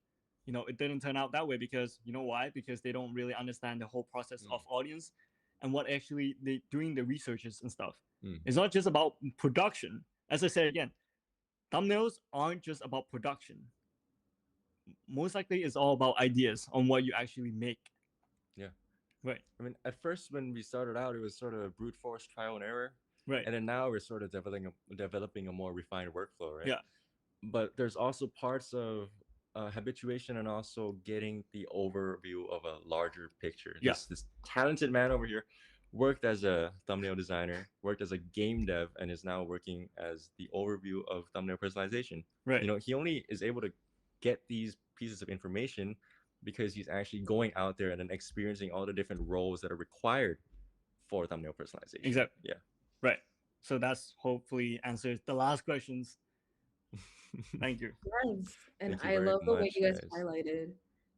it didn't turn out that way because you know why? Because they don't really understand the whole process of audience and what actually they doing the researches and stuff. It's not just about production. As I said again, thumbnails aren't just about production. Most likely, it's all about ideas on what you actually make. Yeah. Right. I mean, at first when we started out, it was sort of brute force trial and error. Right. And then now we're sort of developing a more refined workflow, right? Yeah. But there's also parts of habituation and also getting the overview of a larger picture. Yeah. This talented man over here worked as a thumbnail designer, worked as a game dev, and is now working as the overview of thumbnail personalization. Right. He only is able to get these pieces of information because he's actually going out there and then experiencing all the different roles that are required for thumbnail personalization. Exactly. Yeah. Right. So that's hopefully answers the last questions. Thank you. Nice. And Thank you I very love the way much, you guys guys. highlighted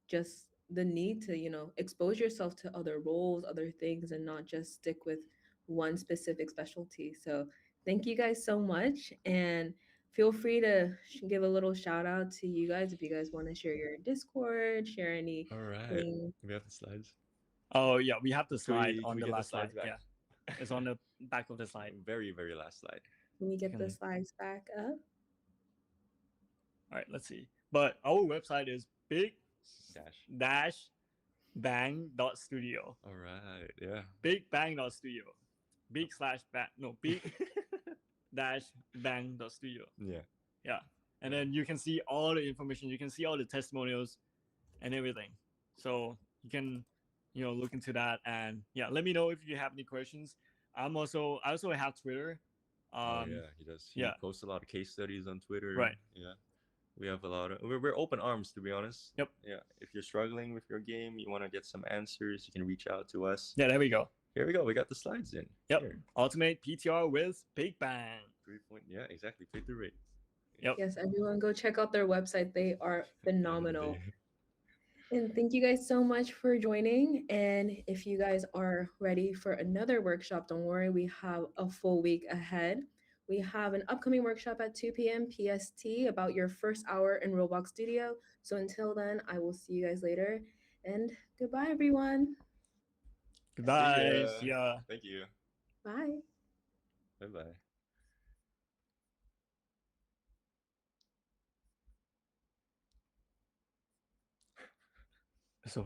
just the need to, expose yourself to other roles, other things, and not just stick with one specific specialty. So thank you guys so much. And feel free to give a little shout out to you guys if you guys want to share your Discord, share All right. anything. We have the slides. Oh yeah, we have the slide Can on we the get last slide. back? Yeah, it's on the back of the slide. Very, very last slide. Can we get the Okay. slides back up? All right, let's see. But our website is big dash bang.studio. All right. Yeah. Big bang.studio. Big slash bang. No, big dash bang.studio. Yeah. Yeah. And then you can see all the information. You can see all the testimonials and everything. So you can, look into that. And yeah, let me know if you have any questions. I also have Twitter. Oh yeah, he does. He posts a lot of case studies on Twitter. Right. Yeah. We have a lot of we're open arms, to be honest. Yep. Yeah. If you're struggling with your game, you want to get some answers, you can reach out to us. Yeah, there we go. Here we go. We got the slides in. Yep. Here. Ultimate PTR with Big Bang. 3 point. Yeah, exactly. Play through rate. Yep. Yes, everyone go check out their website. They are phenomenal. And thank you guys so much for joining. And if you guys are ready for another workshop, don't worry, we have a full week ahead. We have an upcoming workshop at 2 p.m. PST about your first hour in Roblox Studio. So until then, I will see you guys later. And goodbye, everyone. Goodbye. See ya. Thank you. Bye. Bye-bye. So